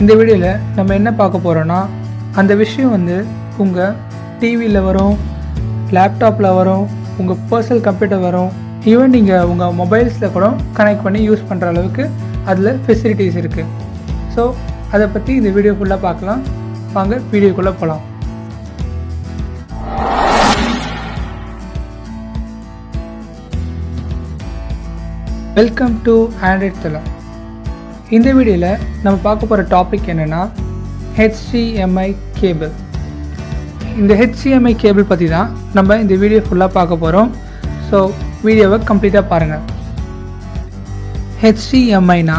இந்த வீடியோவில் நம்ம என்ன பார்க்க போகிறோன்னா, அந்த விஷயம் வந்து உங்கள் டிவியில் வரும், லேப்டாப்பில் வரும், உங்கள் பர்சனல் கம்ப்யூட்டர் வரும், ஈவன் நீங்கள் உங்கள் மொபைல்ஸில் கூட கனெக்ட் பண்ணி யூஸ் பண்ணுற அளவுக்கு அதில் ஃபெசிலிட்டிஸ் இருக்குது. ஸோ அதை பற்றி இந்த வீடியோ ஃபுல்லாக பார்க்கலாம். வாங்க வீடியோக்குள்ளே போகலாம். Welcome to Thala. இந்த வீடியோவில் நம்ம பார்க்க போகிற டாபிக் என்னென்னா HDMI கேபிள். இந்த HDMI கேபிள் பற்றி தான் நம்ம இந்த வீடியோ ஃபுல்லாக பார்க்க போகிறோம். ஸோ வீடியோவை கம்ப்ளீட்டாக பாருங்கள். HDMIனா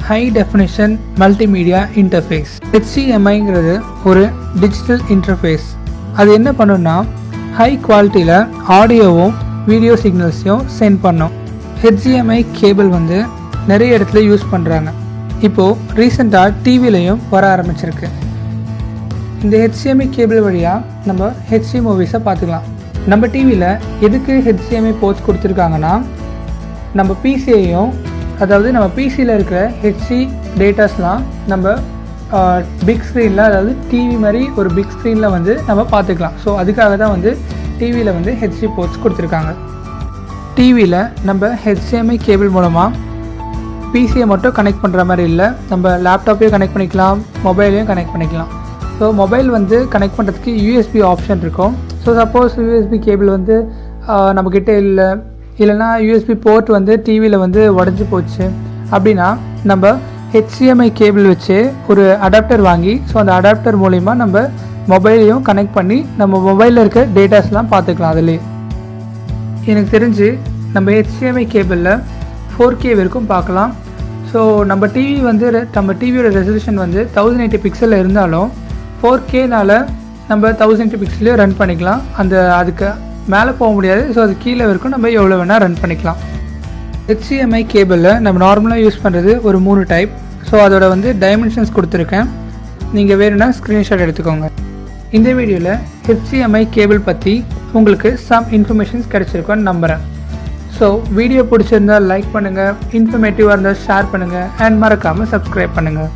ஹை டெஃபினிஷன் மல்டிமீடியா இன்டர்ஃபேஸ். HDMIங்கிறது ஒரு டிஜிட்டல் இன்டர்ஃபேஸ். அது என்ன பண்ணுன்னா ஹை குவாலிட்டியில் ஆடியோவும் வீடியோ சிக்னல்ஸையும் சென்ட் பண்ணும். HDMI கேபிள் வந்து நிறைய இடத்துல யூஸ் பண்ணுறாங்க. இப்போது ரீசெண்டாக டிவிலையும் வர ஆரம்பிச்சிருக்கு. இந்த HDMI கேபிள் வழியாக நம்ம HD மூவிஸை பார்த்துக்கலாம். நம்ம டிவியில் எதுக்கு HDMI போர்ட்ஸ் கொடுத்துருக்காங்கன்னா, நம்ம பிசியையும், அதாவது நம்ம பிசியில் இருக்கிற HD டேட்டாஸ்லாம் நம்ம பிக் ஸ்க்ரீனில், அதாவது டிவி மாதிரி ஒரு பிக் ஸ்க்ரீனில் வந்து நம்ம பார்த்துக்கலாம். ஸோ அதுக்காக தான் வந்து டிவியில் வந்து HD போர்ட்ஸ் கொடுத்துருக்காங்க. டிவியில் நம்ம HDMI கேபிள் மூலமாக பிசியை மட்டும் கனெக்ட் பண்ணுற மாதிரி இல்லை, நம்ம லேப்டாப்பையும் கனெக்ட் பண்ணிக்கலாம், மொபைலையும் கனெக்ட் பண்ணிக்கலாம். ஸோ மொபைல் வந்து கனெக்ட் பண்ணுறதுக்கு USB ஆப்ஷன் இருக்கும். ஸோ சப்போஸ் USB கேபிள் வந்து நம்மக்கிட்ட இல்லைன்னா USB போர்ட் வந்து டிவியில் வந்து உடஞ்சி போச்சு அப்படின்னா, நம்ம HDMI கேபிள் வச்சு ஒரு அடாப்டர் வாங்கி, ஸோ அந்த அடாப்டர் மூலிமா நம்ம மொபைலையும் கனெக்ட் பண்ணி நம்ம மொபைலில் இருக்க டேட்டாஸ்லாம் பார்த்துக்கலாம். அதிலே எனக்கு தெரிஞ்சு நம்ம HDMI கேபிளில் 4K வரைக்கும் பார்க்கலாம். ஸோ நம்ம டிவி வந்து நம்ம டிவியோட ரெசல்யூஷன் வந்து 1080 பிக்சலில் இருந்தாலும் 4Kனால் நம்ம 1080 பிக்சலையும் ரன் பண்ணிக்கலாம். அதுக்கு மேலே போக முடியாது. ஸோ அது கீழே வரைக்கும் நம்ம எவ்வளோ வேணால் ரன் பண்ணிக்கலாம். HDMI கேபிளில் நம்ம நார்மலாக யூஸ் பண்ணுறது ஒரு 3 டைப். ஸோ அதோட வந்து டைமென்ஷன்ஸ் கொடுத்துருக்கேன். நீங்கள் வேணும்னா ஸ்க்ரீன்ஷாட் எடுத்துக்கோங்க. இந்த வீடியோவில் HDMI கேபிள் பற்றி உங்களுக்கு சம் இன்ஃபர்மேஷன்ஸ் கிடைச்சிருக்கோன்னு நம்புகிறேன். ஸோ வீடியோ பிடிச்சிருந்தால் லைக் பண்ணுங்கள், இன்ஃபர்மேட்டிவாக இருந்தால் ஷேர் பண்ணுங்கள், அண்ட் மறக்காமல் சப்ஸ்கிரைப் பண்ணுங்கள்.